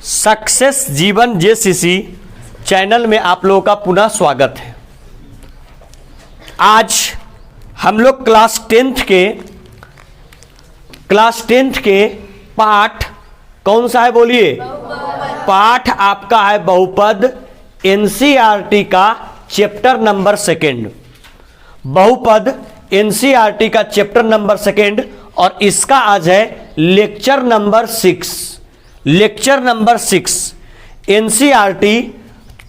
Success जीवन JCC channel में आप लोगों का पुनः स्वागत है। आज हम लोग क्लास टेंथ के पाठ कौन सा है बोलिए? पाठ आपका है बहुपद, एनसीईआरटी का चैप्टर नंबर 2। बहुपद एनसीईआरटी का चैप्टर नंबर 2 और इसका आज है लेक्चर नंबर 6 एनसीईआरटी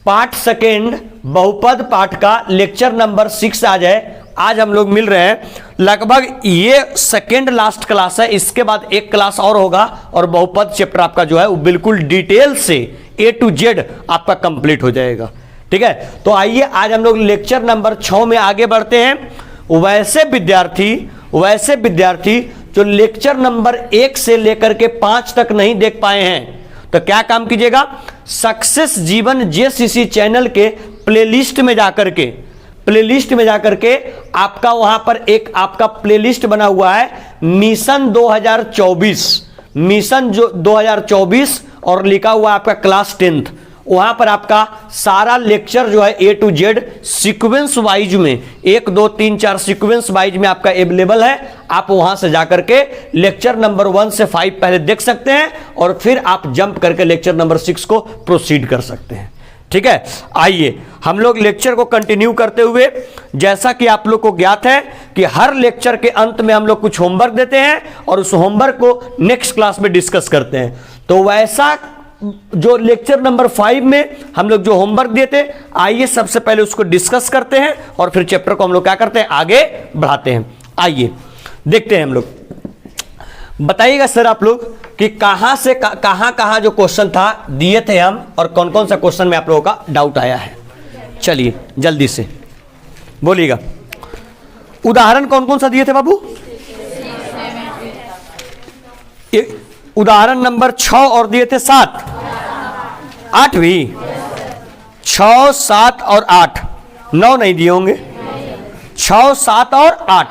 पार्ट 2 बहुपद पाठ का लेक्चर नंबर 6 आज है। आज हम लोग मिल रहे हैं, लगभग ये सेकेंड लास्ट क्लास है। इसके बाद एक क्लास और होगा और बहुपद चैप्टर आपका जो है वो बिल्कुल डिटेल से A to Z आपका कंप्लीट हो जाएगा। ठीक है, तो आइए आज हम लोग लेक्चर नंबर 6 में आगे बढ़ते हैं। वैसे विद्यार्थी जो लेक्चर नंबर 1 से लेकर के 5 तक नहीं देख पाए हैं तो क्या काम कीजिएगा, सक्सेस जीवन जेसीसी चैनल के प्लेलिस्ट में जाकर के आपका वहां पर एक आपका प्लेलिस्ट बना हुआ है मिशन 2024 और लिखा हुआ आपका क्लास 10th। वहां पर आपका सारा लेक्चर जो है A to Z sequence wise में 1 2 3 4 सीक्वेंस वाइज में आपका अवेलेबल है। आप वहां से जाकर के लेक्चर नंबर 1 से 5 पहले देख सकते हैं और फिर आप जंप करके लेक्चर नंबर 6 को प्रोसीड कर सकते हैं। ठीक है, आइए हम लोग लेक्चर को कंटिन्यू करते हुए, जैसा कि आप लोग को ज्ञात है कि हर लेक्चर के अंत में हम लोग कुछ होमवर्क देते हैं और उस होमवर्क को नेक्स्ट क्लास में डिस्कस करते हैं। तो वैसा जो लेक्चर नंबर 5 में हम लोग जो होमवर्क दिए थे, आइए सबसे पहले उसको डिस्कस करते हैं और फिर चैप्टर को हम लोग क्या करते हैं, आगे बढ़ाते हैं। आइए देखते हैं हम लोग। बताइएगा सर आप लोग कि कहां से कहां जो क्वेश्चन था दिए थे हम और कौन कौन सा क्वेश्चन में आप लोगों का डाउट आया है। चलिए जल्दी से बोलिएगा। उदाहरण कौन कौन सा दिए थे बाबू? उदाहरण नंबर 6 और दिए थे 7 8 भी 6 7 और 8 9 नहीं दिए होंगे। 6 7 और 8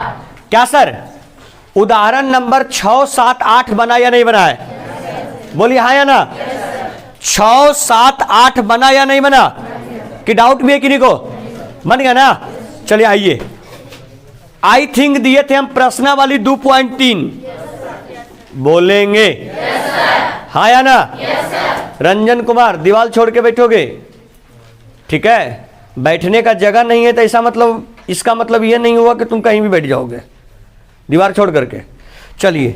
क्या सर उदाहरण नंबर 6 7 8 बना या नहीं बना है? बोलिए हाँ या ना। 6 7 8 बना या नहीं बना? कि डाउट भी है किन्हीं को? बन गया ना। चलिए आइए, आई थिंक दिए थे हम प्रश्नावली 2.3 बोलेंगे हाँ या ना? रंजन कुमार दीवार छोड़ के बैठोगे? ठीक है, बैठने का जगह नहीं है तो ऐसा मतलब, इसका मतलब यह नहीं हुआ कि तुम कहीं भी बैठ जाओगे दीवार छोड़ करके। चलिए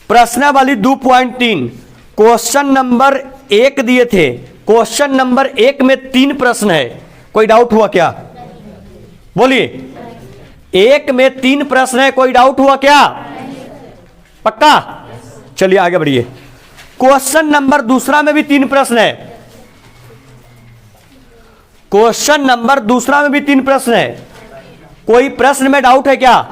प्रश्नावली 2.3 क्वेश्चन नंबर 1 दिए थे। क्वेश्चन नंबर 1 में 3 प्रश्न है। कोई डाउट हुआ क्या? बोलिए, 1 में 3 प्रश्न है, कोई डाउट हुआ क्या? पक्का? चलिए आगे बढ़िए। क्वेश्चन नंबर 2 में भी 3 प्रश्न है। क्वेश्चन नंबर 2 में भी 3 प्रश्न है। कोई प्रश्न में डाउट है क्या?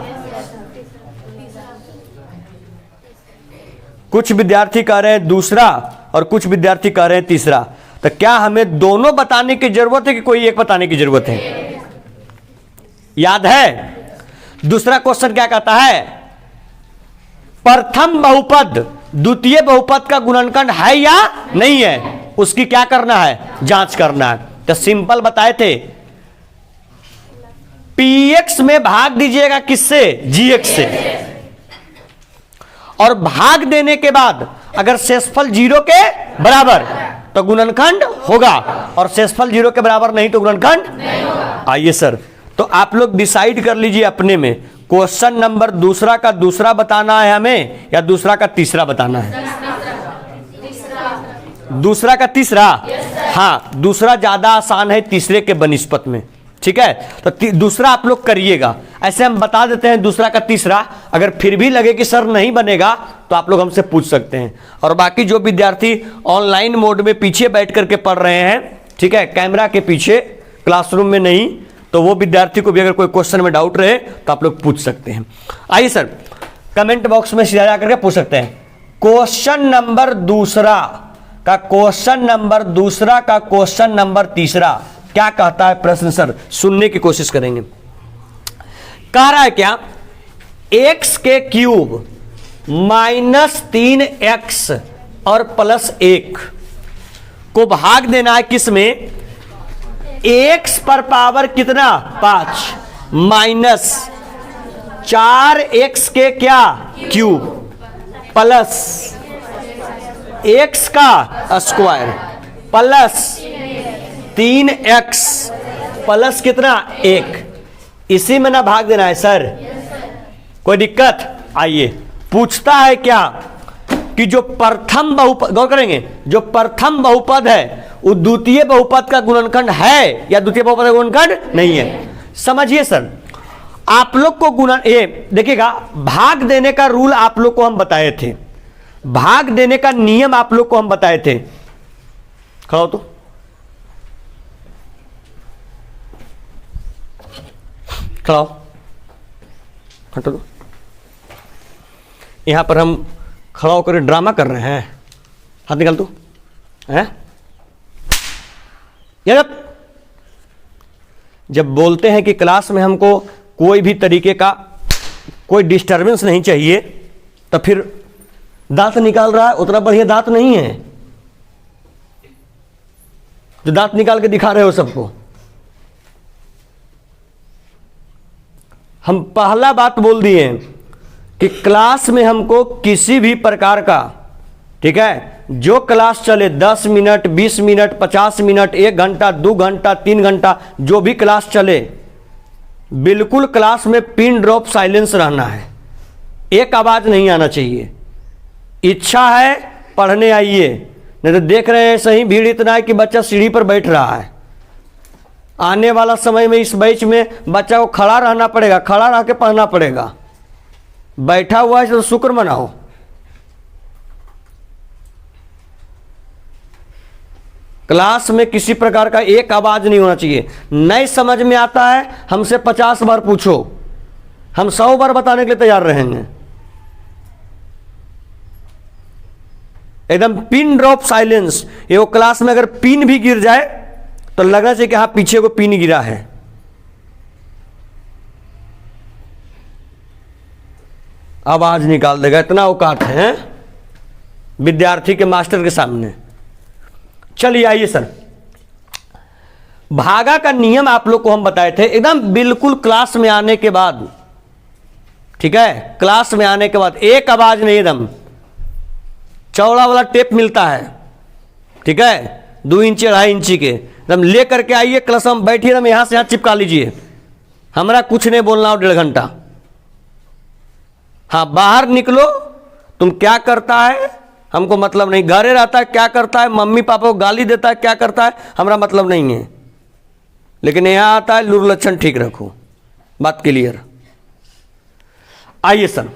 कुछ विद्यार्थी कह रहे हैं दूसरा और कुछ विद्यार्थी कह रहे हैं तीसरा। तो क्या हमें दोनों बताने की जरूरत है कि कोई एक बताने की जरूरत है? याद है दूसरा क्वेश्चन क्या कहता है? प्रथम बहुपद द्वितीय बहुपद का गुणनखंड है या नहीं है, उसकी क्या करना है? जांच करना है। तो सिंपल बताए थे, px में भाग दीजिएगा किससे? gx से। और भाग देने के बाद अगर शेषफल 0 के बराबर तो गुणनखंड होगा और शेषफल 0 के बराबर नहीं तो गुणनखंड नहीं होगा। आइए सर, तो आप लोग डिसाइड कर लीजिए अपने में, क्वेश्चन नंबर 2 का दूसरा बताना है हमें या दूसरा का तीसरा बताना है? दूसरा का तीसरा। हाँ, दूसरा ज्यादा आसान है तीसरे के बनिस्पत में। ठीक है, तो दूसरा आप लोग करिएगा। ऐसे हम बता देते हैं दूसरा का तीसरा। अगर फिर भी लगे कि सर नहीं बनेगा तो आप लोग हमसे पूछ सकते हैं। और बाकी जो विद्यार्थी ऑनलाइन मोड में पीछे बैठ करके पढ़ रहे हैं, ठीक है, कैमरा के पीछे, क्लासरूम में नहीं, तो वो विद्यार्थी को भी अगर कोई क्वेश्चन में डाउट रहे तो आप लोग पूछ सकते हैं। आइए सर, कमेंट बॉक्स में सीधा जाकर के पूछ सकते हैं। क्वेश्चन नंबर 2 का क्वेश्चन नंबर 3 क्या कहता है प्रश्न? सर सुनने की कोशिश करेंगे। कह रहा है क्या, x के क्यूब -3x और +1 को भाग देना है किस में, x पर पावर कितना 5 माइनस 4x के क्या क्यूब प्लस x का स्क्वायर प्लस 3x प्लस कितना 1, इसी में ना भाग देना है सर। कोई दिक्कत? आइए पूछता है क्या कि जो प्रथम बहुपद, गौर करेंगे, जो प्रथम बहुपद है वो द्वितीय बहुपद का गुणनखंड है या द्वितीय बहुपद का गुणनखंड नहीं है। समझिए सर, आप लोग को गुणन, ये देखिएगा, भाग देने का रूल आप लोग को हम बताए थे, भाग देने का नियम आप लोग को हम बताए थे। खड़ा हो तो, खड़ा हो, हटो तो। यहां पर हम खड़ा होकर ड्रामा कर रहे हैं। हाथ निकाल तू है। जब बोलते हैं कि क्लास में हमको कोई भी तरीके का कोई डिस्टरबेंस नहीं चाहिए, तो फिर दांत निकाल रहा है, उतना बढ़िया दांत नहीं है जो दांत निकाल के दिखा रहे हो सबको। हम पहला बात बोल दिए कि क्लास में हमको किसी भी प्रकार का, ठीक है, जो क्लास चले 10 मिनट 20 मिनट 50 मिनट 1 घंटा 2 घंटा 3 घंटा, जो भी क्लास चले, बिल्कुल क्लास में पिन ड्रॉप साइलेंस रहना है, एक आवाज नहीं आना चाहिए। इच्छा है पढ़ने आइए, नहीं तो देख रहे हैं सही भीड़ इतना है कि बच्चा सीढ़ी पर बैठ रहा है। आने वाला समय में इस बैच में बच्चा को खड़ा रहना पड़ेगा, खड़ा रह के पढ़ना पड़ेगा। बैठा हुआ है तो शुक्र मनाओ। क्लास में किसी प्रकार का एक आवाज नहीं होना चाहिए। नहीं समझ में आता है हमसे 50 बार पूछो, हम 100 बार बताने के लिए तैयार रहेंगे। एकदम पिन ड्रॉप साइलेंस। ये वो क्लास में अगर पिन भी गिर जाए तो लगना चाहिए कि हाँ पीछे को पिन गिरा है। आवाज निकाल देगा, इतना औकात है विद्यार्थी के मास्टर के सामने। चलिए आइए सर, भागा का नियम आप लोग को हम बताए थे एकदम बिल्कुल क्लास में आने के बाद, ठीक है, क्लास में आने के बाद एक आवाज नहीं, एकदम चौड़ा वाला टेप मिलता है, ठीक है, 2 इंची 2.5 इंची के, एकदम ले करके आइए क्लास में बैठिए, एकदम यहां से यहां चिपका लीजिए। हमारा कुछ नहीं बोलना हो 1.5 घंटा। हाँ बाहर निकलो, तुम क्या करता है हमको मतलब नहीं, घरे रहता है क्या करता है, मम्मी पापा को गाली देता है क्या करता है, हमारा मतलब नहीं है, लेकिन यहां आता है लूर लक्षण ठीक रखो। बात क्लियर? आइए सर,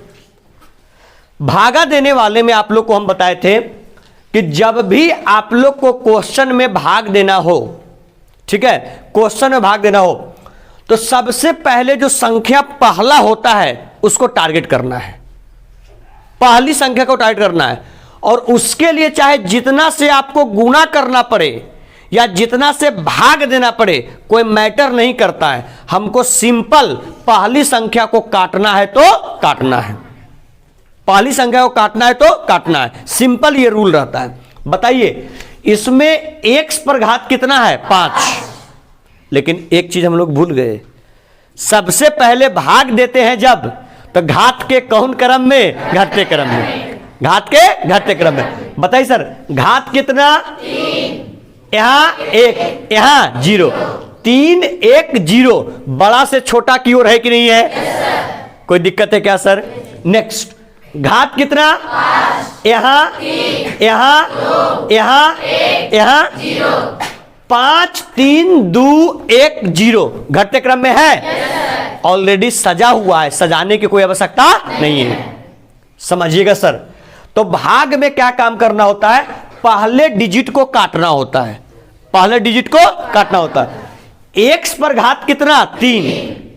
भागा देने वाले में आप लोग को हम बताए थे कि जब भी आप लोग को क्वेश्चन में भाग देना हो, ठीक है, क्वेश्चन में भाग देना हो, तो सबसे पहले जो संख्या पहला होता है उसको टारगेट करना है, पहली संख्या को टारगेट करना है। और उसके लिए चाहे जितना से आपको गुणा करना पड़े या जितना से भाग देना पड़े, कोई मैटर नहीं करता है, हमको सिंपल पहली संख्या को काटना है तो काटना है, पहली संख्या को काटना है तो काटना है, सिंपल ये रूल रहता है। बताइए इसमें x पर घात कितना है 5, लेकिन एक चीज हम लोग भूल गए, सबसे पहले भाग देते हैं जब, तो घात के कौन क्रम में, घटते क्रम में, घात के घटते क्रम में। बताइए सर, घात कितना 3, यहां 1 यहां 0, 3 1 0, बड़ा से छोटा की ओर है कि नहीं है? कोई दिक्कत है क्या सर? नेक्स्ट, घात कितना 5, यहां यहां यहां 5 3 2 1 0, घटते क्रम में है, ऑलरेडी सजा हुआ है, सजाने की कोई आवश्यकता नहीं है। समझिएगा सर, तो भाग में क्या काम करना होता है, पहले डिजिट को काटना होता है, पहले डिजिट को काटना होता है। x पर घात कितना 3,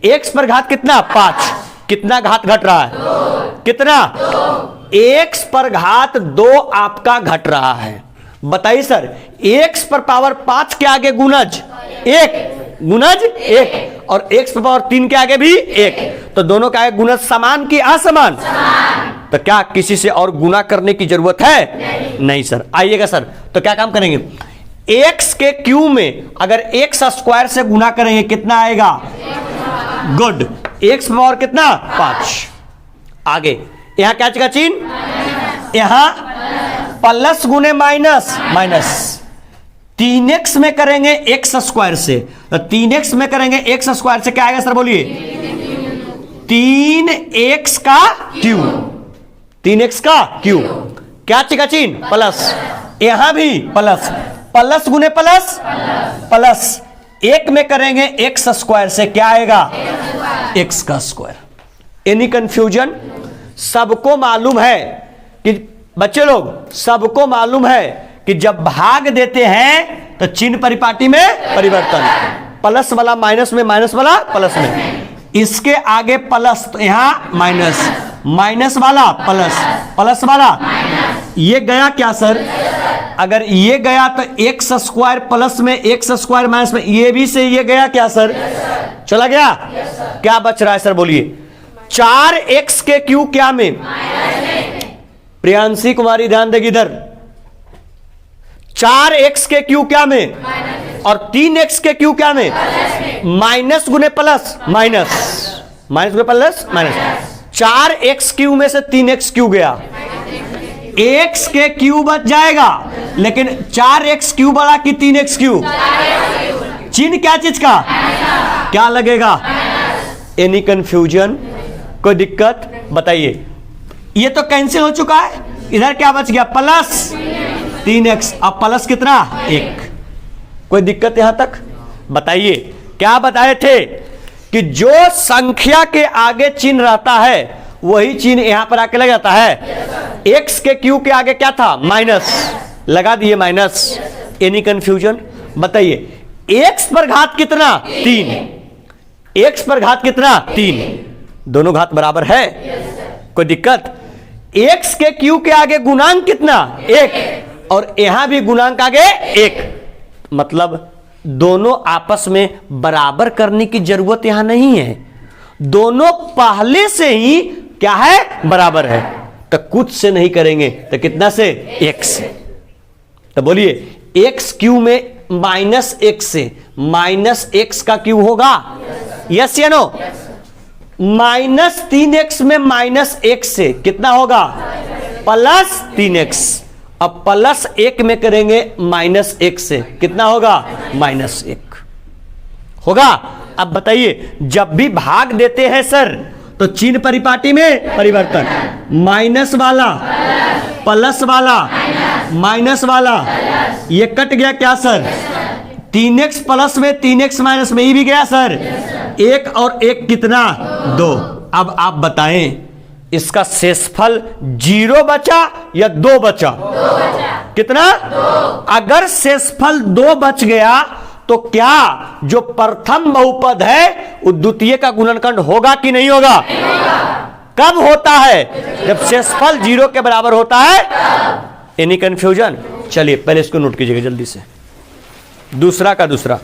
x पर घात कितना 5, कितना घात घट रहा है 2, कितना 2, x पर घात 2 आपका घट रहा है। बताइए सर, x पर पावर 5 के आगे गुणज 1, गुणज 1, और x पर पावर 3 के आगे भी 1, तो दोनों का गुणज समान की असमान? तो क्या किसी से और गुना करने की जरूरत है? नहीं सर। आइएगा सर, तो क्या काम करेंगे, एक्स के क्यूब में अगर एक्स स्क्वायर से गुना करेंगे कितना आएगा? गुड। एक्स पावर कितना? 5। आगे यहां क्या का चिन्ह? यहां प्लस गुने माइनस, माइनस। 3x में करेंगे एक्स स्क्वायर से, तो 3x में करेंगे एक्स स्क्वायर से क्या आएगा सर बोलिए? 3x का क्यूब। 3x का क्यूब क्या का चिन्ह? प्लस। यहां भी प्लस, प्लस गुने प्लस, प्लस। एक में करेंगे एक्स स्क्वायर से क्या आएगा? एक्स का स्क्वायर। Any confusion? सबको मालूम है कि बच्चे लोग, सबको मालूम है कि जब भाग देते हैं तो चिन्ह परिपाटी में परिवर्तन, प्लस वाला माइनस में, माइनस वाला प्लस में। इसके आगे प्लस तो यहां माइनस, माइनस वाला प्लस, प्लस वाला ये गया क्या सर? अगर ये गया तो एक्स स्क्वायर प्लस में, एक्स स्क्वायर माइनस में, ये भी से ये गया क्या सर? चला गया? क्या बच रहा है सर बोलिए? 4x के क्यूब क्या में? प्रियांशी कुमारी ध्यान देगी इधर। 4x के क्यूब क्या में? और 3x के क्यूब क्या में? माइनस गुने प्लस, माइनस, माइनस गुने प्लस, माइनस। 4x क्यूब में से 3x क्यूब गया, x के क्यूब बच जाएगा, लेकिन 4x क्यूब बड़ा कि 3x क्यूब? चिन्ह क्या चीज का? क्या लगेगा? Any confusion? कोई दिक्कत बताइए? ये तो कैंसिल हो चुका है, इधर क्या बच गया? Plus 3x। अब प्लस कितना? 1। कोई दिक्कत यहां तक? बताइए। क्या बताए थे कि जो संख्या के आगे चिन्ह रहता है वही चिन्ह यहां पर आके लग जाता है। एक्स के क्यूब के आगे क्या था? माइनस, लगा दिए माइनस। Any confusion? बताइए। एक्स पर घात कितना? 3। एक्स पर घात कितना? 3। दोनों घात बराबर है, कोई दिक्कत? एक्स के क्यूब के आगे गुणांक कितना? 1, और यहां भी गुणांक आगे 1। मतलब दोनों आपस में बराबर करने की जरूरत यहां नहीं है, दोनों पहले से ही क्या है? बराबर है। तो कुछ से नहीं करेंगे तो कितना से? 1 से। तो बोलिए एक्स क्यूब में माइनस एक्स से माइनस एक्स का क्यूब होगा? यस या नो? माइनस 3x में माइनस एक्स से कितना होगा? Plus 3x। अब प्लस 1 में करेंगे माइनस 1 से कितना होगा? माइनस 1 होगा। अब बताइए, जब भी भाग देते हैं सर तो चिन्ह परिपाटी में परिवर्तन, माइनस वाला प्लस वाला माइनस वाला, ये कट गया क्या सर? 3x प्लस में 3x माइनस में, ये भी गया सर। 1 और 1 कितना? 2। अब आप बताएं इसका शेषफल 0 बचा या 2 बचा? 2 बचा। कितना? 2। अगर शेषफल 2 बच गया तो क्या जो प्रथम बहुपद है वो द्वितीय का गुणनखंड होगा कि नहीं होगा? नहीं होगा। कब होता है? जब शेषफल 0 के बराबर होता है। Any confusion? चलिए पहले इसको नोट कीजिएगा जल्दी से। दूसरा का दूसरा,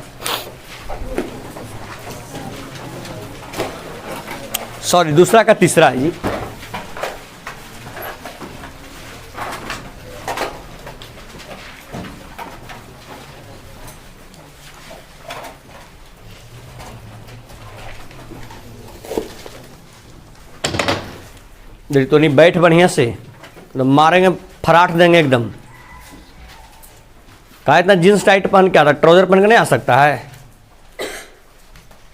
सॉरी दूसरा का तीसरा है जी। तो नहीं बैठ बढ़िया से, तो मारेंगे फराट देंगे एकदम। कहा इतना जींस टाइट पहन के आ रहा, ट्राउजर पहन के नहीं आ सकता है?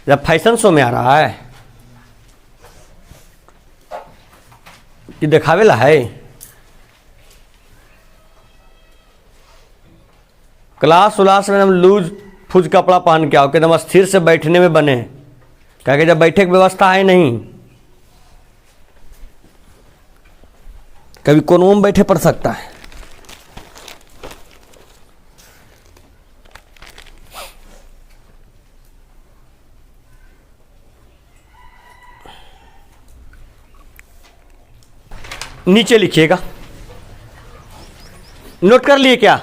जब फैशन शो में आ रहा है कि दिखावे ला है? क्लास उलास में हम लूज फूज कपड़ा पहन के आओ कि एकदम स्थिर से बैठने में बने, क्या कि जब बैठे की व्यवस्था है नहीं, कभी कोनों में बैठे पड़ सकता है। नीचे लिखिएगा, नोट कर लिए क्या?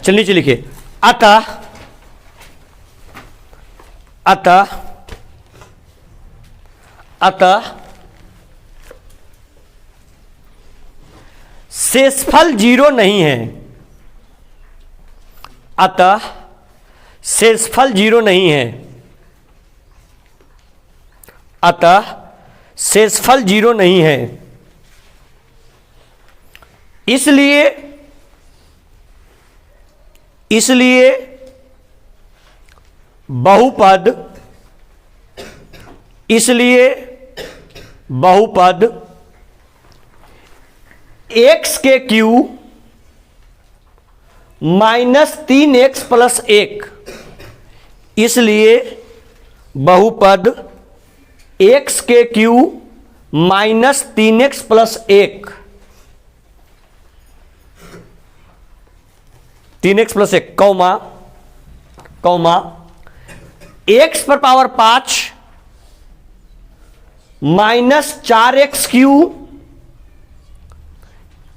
चल नीचे लिखिए। अतः अतः अतः शेषफल 0 नहीं है। अतः शेषफल 0 नहीं है, अतः शेषफल 0 नहीं है। इसलिए बहुपद x के क्यू -3x + 1, इसलिए बहुपद x के Q -3x + 1, 3x + 1 comma x पर पावर 5 -4x³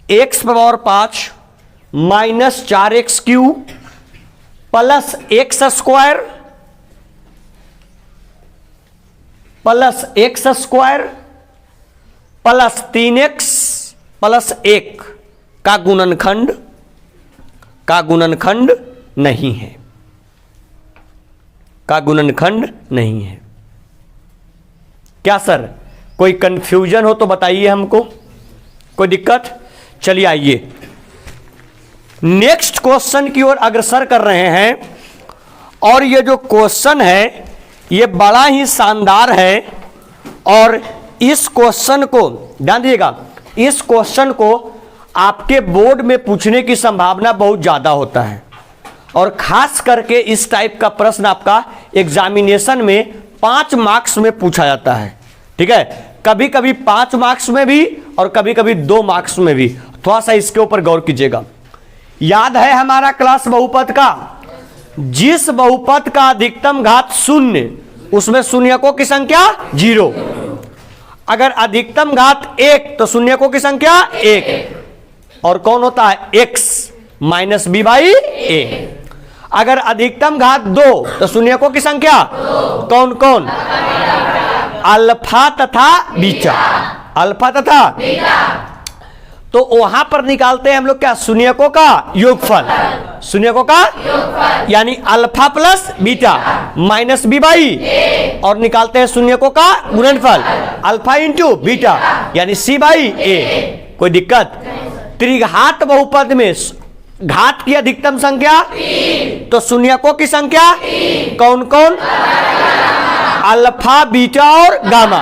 x पर power 5 -4x³ plus x² plus 3x + 1 का गुणनखंड नहीं है, का गुणनखंड नहीं है। क्या सर कोई कंफ्यूजन हो तो बताइए हमको, कोई दिक्कत? चलिए आइए नेक्स्ट क्वेश्चन की ओर अग्रसर कर रहे हैं। और ये जो क्वेश्चन है ये बड़ा ही शानदार है और इस क्वेश्चन को ध्यान दीजिएगा, इस क्वेश्चन को आपके बोर्ड में पूछने की संभावना बहुत ज्यादा होता है और खास करके इस टाइप का प्रश्न आपका एग्जामिनेशन में 5 मार्क्स में पूछा जाता है। ठीक है, कभी कभी 5 मार्क्स में भी और कभी कभी 2 मार्क्स में भी। थोड़ा सा इसके ऊपर गौर कीजिएगा। याद है हमारा क्लास बहुपद का, जिस बहुपद का अधिकतम घात 0 उसमें शून्यकों की संख्या 0, अगर अधिकतम घात 1 तो शून्यकों की संख्या 1, और कौन होता है x -b/a। अगर अधिकतम घात 2 तो शून्यकों की संख्या कौन कौन? अल्फा तथा बीटा, अल्फा तथा तो वहां पर निकालते हैं हम लोग क्या? शून्यकों का योगफल, शून्यकों का यानी अल्फा प्लस बीटा -b/a, और निकालते हैं शून्यकों का गुणनफल अल्फा इंटू बीटा यानी c/a। कोई दिक्कत? त्रिघात बहुपद में घात की अधिकतम संख्या 3, तो शून्यकों की संख्या कौन कौन? अल्फा बीटा और गामा।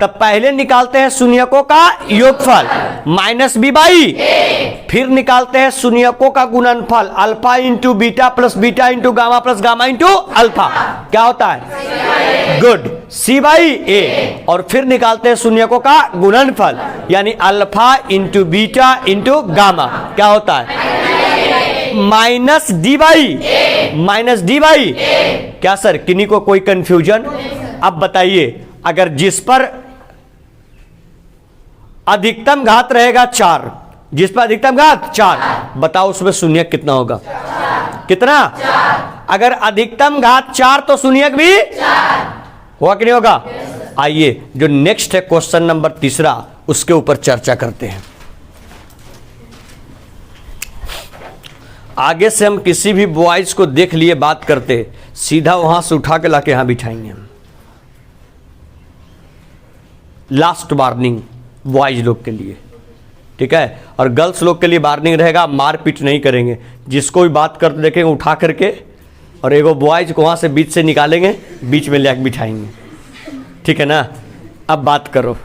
तब पहले निकालते हैं शून्यकों का योगफल -b/a, फिर निकालते हैं शून्यकों का गुणनफल alpha into beta plus beta into gamma plus gamma into alpha. क्या होता है? गुड, c/a, और फिर निकालते हैं शून्यकों का गुणनफल यानी alpha into beta into gamma. क्या होता है? -d/a। क्या सर किन्हीं को कोई कंफ्यूजन? अब बताइए, अगर जिस पर अधिकतम घात रहेगा 4, जिस पर अधिकतम घात 4, बताओ उसमें शून्यक कितना होगा? कितना? अगर अधिकतम घात 4 तो शून्यक भी 4 होगा कि नहीं होगा? आइए जो नेक्स्ट है क्वेश्चन नंबर 3 उसके ऊपर चर्चा करते हैं। आगे से हम किसी भी बॉयज को देख लिए बात करते, सीधा वहां से उठा के लाके यहां बिठाएंगे हम। लास्ट वार्निंग बॉयज लोग के लिए, ठीक है? और गर्ल्स लोग के लिए वार्निंग रहेगा, मारपीट नहीं करेंगे। जिसको भी बात करते देखेंगे उठा करके और एगो बॉयज को वहां से बीच से निकालेंगे, बीच में लेके बिठाएंगे, ठीक है ना? अब बात करो।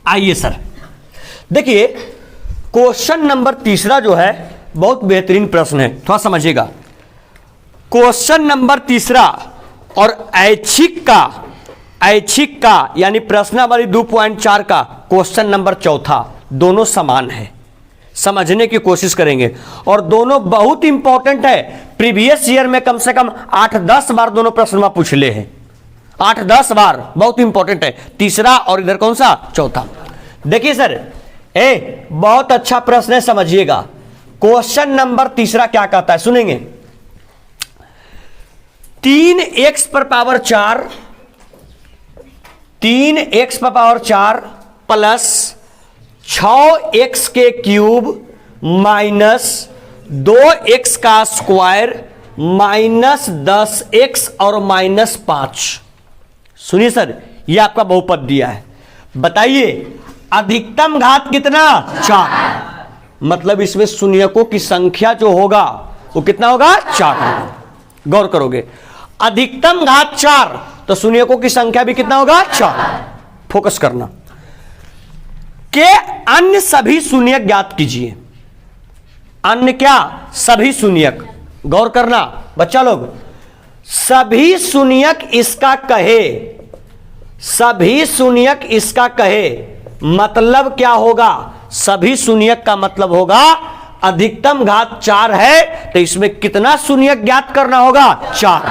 आइए सर, देखिए क्वेश्चन नंबर 3 जो है बहुत बेहतरीन प्रश्न है, थोड़ा समझिएगा। क्वेश्चन नंबर 3 और ऐच्छिक का यानी प्रश्नावली 2.4 का क्वेश्चन नंबर 4 दोनों समान है, समझने की कोशिश करेंगे। और दोनों बहुत इंपॉर्टेंट है, प्रीवियस ईयर में कम से कम 8-10 बार दोनों प्रश्न पूछ ले हैं, 8-10 बार, बहुत इंपॉर्टेंट है। 3 और इधर कौन सा? 4। देखिए सर, बहुत अच्छा प्रश्न है, समझिएगा। क्वेश्चन नंबर 3 क्या कहता है, सुनेंगे। 3x पर पावर 4, 3x पर पावर 4 प्लस 6x के क्यूब माइनस 2x का स्क्वायर माइनस 10x और माइनस 5। सुनिए सर, यह आपका बहुपद दिया है, बताइए अधिकतम घात कितना? 4। मतलब इसमें शून्यकों की संख्या जो होगा वो कितना होगा? 4। गौर करोगे, अधिकतम घात 4 तो शून्यकों की संख्या भी कितना होगा? 4। फोकस करना के अन्य सभी शून्यक ज्ञात कीजिए। अन्य क्या? सभी शून्यक। गौर करना बच्चा लोग, सभी शून्यक इसका कहे, सभी शून्यक इसका कहे मतलब क्या होगा? सभी शून्यक का मतलब होगा अधिकतम घात 4 है तो इसमें कितना शून्यक ज्ञात करना होगा? 4।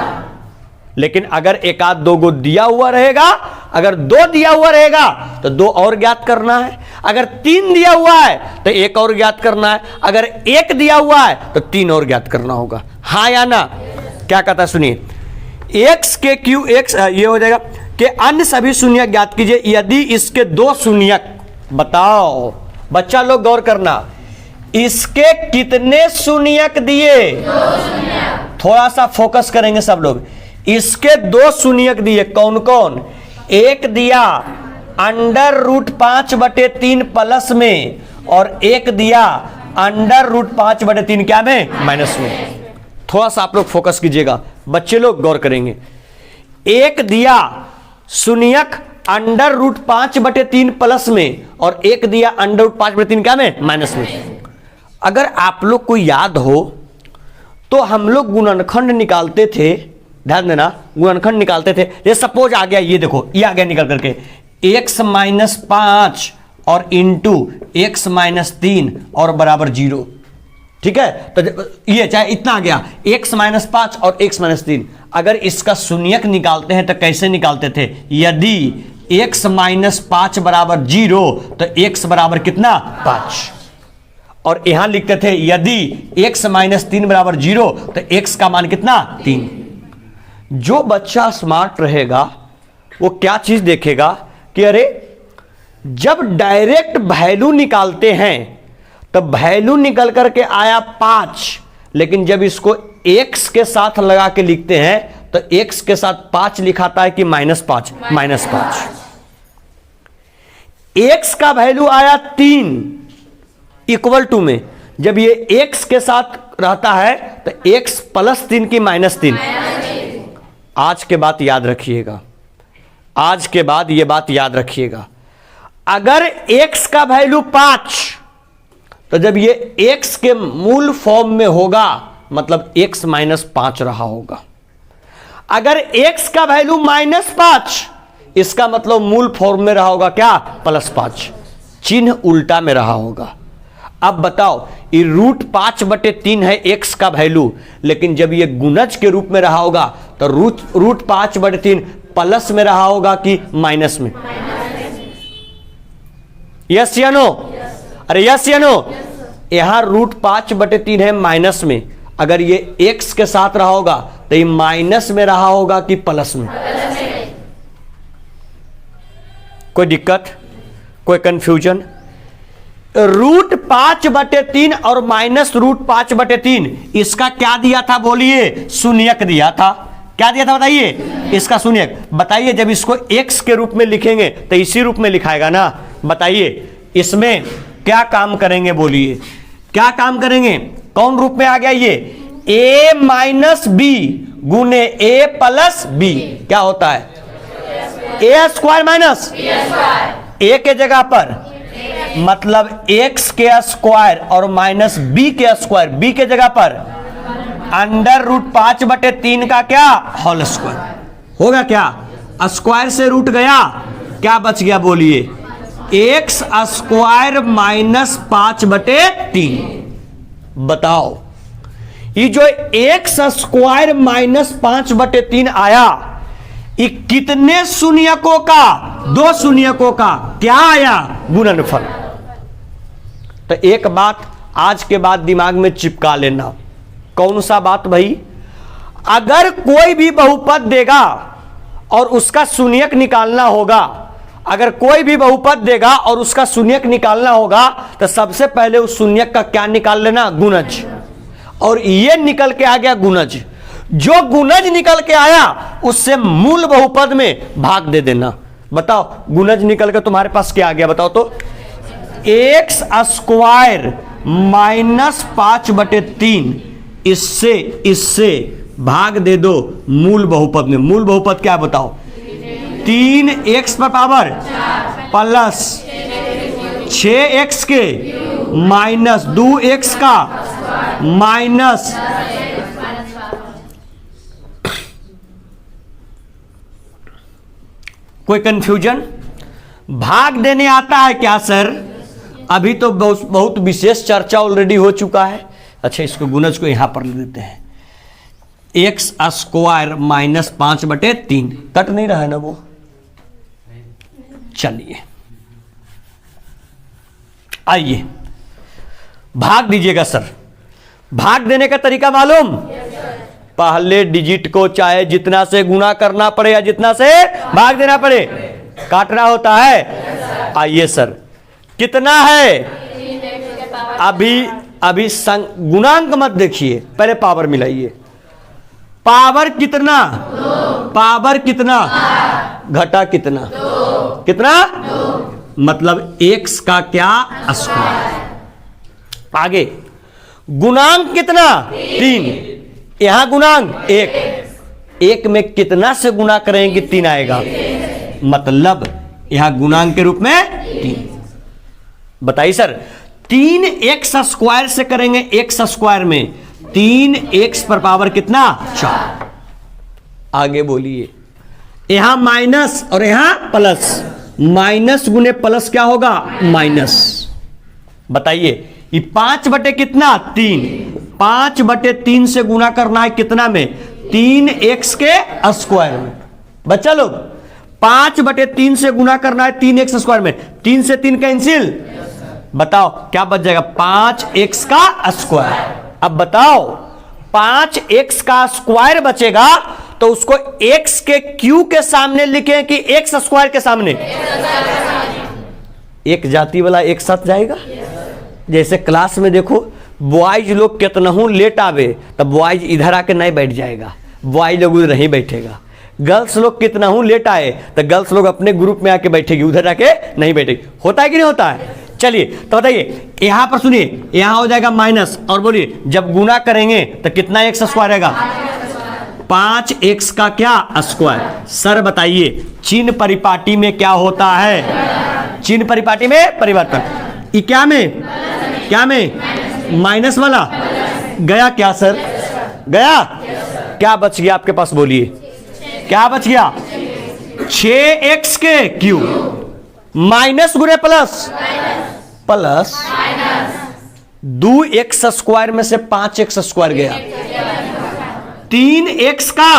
लेकिन अगर एक आध दो गो दिया हुआ रहेगा, अगर 2 दिया हुआ रहेगा तो 2 और ज्ञात करना है, अगर 3 दिया हुआ है तो 1 और ज्ञात करना है, अगर 1 दिया हुआ है तो 3 और ज्ञात करना होगा। हाँ या ना? क्या कहता है सुनिए, x के क्यू x ये हो जाएगा कि अन्य सभी शून्यक ज्ञात कीजिए यदि इसके 2 शून्यक। बताओ बच्चा लोग गौर करना, इसके कितने शून्यक दिए? 2 शून्यक। थोड़ा सा फोकस करेंगे सब लोग। इसके 2 शून्यक दिए, कौन कौन? एक दिया √5/3 प्लस में और एक दिया √5/3 क्या में? माइनस में। थोड़ा सा आप लोग फोकस कीजिएगा, बच्चे लोग गौर करेंगे। एक दिया शून्यक √5/3 प्लस में और एक दिया √5/3 क्या में? माइनस में। अगर आप लोग को याद हो तो हम लोग गुणनखंड निकालते थे, ध्यान देना, गुणनखंड निकालते थे। ये सपोज आ गया, ये देखो ये आ गया निकल करके x-5 और इंटू x-3 और बराबर 0। ठीक है, तो ये चाहे इतना आ गया x-5 और x-3। अगर इसका शून्यक निकालते हैं तो कैसे निकालते थे? यदि x-5 बराबर 0 तो x बराबर कितना? 5। और यहां लिखते थे यदि x-3 बराबर 0 तो x का मान कितना? 3। जो बच्चा स्मार्ट रहेगा वो क्या चीज देखेगा कि अरे जब डायरेक्ट वैल्यू निकालते हैं तो वैल्यू निकल करके आया 5, लेकिन जब इसको x के साथ लगा के लिखते हैं तो x के साथ 5 लिखाता है कि -5, -5। x का वैल्यू आया 3 इक्वल टू में, जब ये x के साथ रहता है तो x +3 की -3। आज के बात याद रखिएगा, आज के बाद ये बात याद रखिएगा, अगर x का वैल्यू 5 तो जब ये x के मूल फॉर्म में होगा मतलब x -5 रहा होगा। अगर x का वैल्यू -5 इसका मतलब मूल फॉर्म में रहा होगा क्या? +5, चिन्ह उल्टा में रहा होगा। अब बताओ ये √5/3 है x का वैल्यू, लेकिन जब ये गुणज के रूप में रहा होगा तो √5/3 प्लस में रहा होगा कि माइनस में? यस या नो? अरे यस या नो? यहां √5/3 है माइनस में, अगर ये x के साथ रहा होगा तो ये माइनस में रहा होगा कि प्लस में? कोई दिक्कत, कोई कंफ्यूजन? √5/3 और -√5/3 इसका क्या दिया था? बोलिए, शून्यक दिया था। क्या दिया था बताइए? इसका शून्यक। बताइए जब इसको x के रूप में लिखेंगे तो इसी रूप में लिखाएगा ना? बताइए इसमें क्या काम करेंगे? बोलिए क्या काम करेंगे? कौन रूप में आ गया ये? a-b गुने a + b क्या होता है? a² माइनस a के जगह पर मतलब x के स्क्वायर और -b के स्क्वायर, b के जगह पर √5/3 का क्या? होल स्क्वायर होगा क्या? स्क्वायर से रूट गया, क्या बच गया? बोलिए x² -5/3। बताओ ये जो x² -5/3 आया ये कितने शून्यकों का? 2 शून्यकों का क्या आया? गुणनफल। तो एक बात आज के बाद दिमाग में चिपका लेना। कौन सा बात भाई? अगर कोई भी बहुपद देगा और उसका शून्यक निकालना होगा, अगर कोई भी बहुपद देगा और उसका शून्यक निकालना होगा तो सबसे पहले उस शून्यक का क्या निकाल लेना, गुणज। और ये निकल के आ गया गुणज, जो गुणज निकल के आया उससे मूल बहुपद में भाग दे देना। बताओ गुणज निकल के तुम्हारे पास क्या आ गया, बताओ तो। एक्स स्क्वायर माइनस 5/3 इससे भाग दे दो मूल बहुपद में। मूल बहुपद क्या है बताओ, 3x पर पावर प्लस 6x के माइनस 2x का माइनस कोई कंफ्यूजन? भाग देने आता है क्या सर? अभी तो बहुत विशेष चर्चा ऑलरेडी हो चुका है। अच्छा इसको गुणज को यहां पर ले देते हैं, एक्स स्क्वायर माइनस 5/3 कट नहीं रहा है ना वो। चलिए आइए भाग दीजिएगा सर। भाग देने का तरीका मालूम? पहले डिजिट को चाहे जितना से गुना करना पड़े या जितना से भाग देना पड़े, काटना होता है। आइए सर कितना है, अभी गुणांक मत देखिए, पहले पावर मिलाइए। पावर कितना, पावर कितना, घटा कितना, कितना, मतलब x का क्या स्क्वायर। आगे गुणांक कितना, 3, यहां गुणांक 1 में कितना से गुना करेंगे 3 आएगा, मतलब यहां गुणांक के रूप में 3। बताइए सर 3x स्क्वायर से करेंगे x स्क्वायर में 3x पर पावर कितना, 4। आगे बोलिए, यहां माइनस और यहां प्लस, माइनस गुने प्लस क्या होगा, माइनस। बताइए ये 5 कितना, 3, 5/3 से गुना करना है कितना में, 3x के स्क्वायर में। बच्चा लोग 5/3 से गुना करना है 3x स्क्वायर में, 3 से 3 कैंसिल, बताओ क्या बच जाएगा, 5x का स्क्वायर। अब बताओ 5x का स्क्वायर बचेगा तो उसको x के क्यू के सामने लिखें कि x स्क्वायर के सामने, एक जाति वाला एक साथ जाएगा। जैसे क्लास में देखो बॉयज लोग कितना हूं लेट आवे तब बॉयज इधर आके नहीं बैठ जाएगा, बॉयज लोग उधर नहीं बैठेगा। गर्ल्स लोग कितना हूं लेट आए तो गर्ल्स लोग अपने ग्रुप में आके बैठेगी, उधर आके नहीं बैठेगी। होता है कि नहीं होता है? चलिए तो बताइए यहां पर सुनिए, यहां हो जाएगा माइनस और बोलिए जब गुना करेंगे तो कितना x स्क्वायर आएगा, 5x का क्या स्क्वायर। सर बताइए चिन्ह परिपाटी में क्या होता है, चिन्ह परिपाटी में परिवर्तन। ये क्या में माइनस वाला गया क्या सर, गया, क्या बच गया आपके पास, बोलिए क्या बच गया, 6x के क्यूब माइनस गुने प्लस, प्लस 2x स्क्वायर में से 5x स्क्वायर गया, 3x का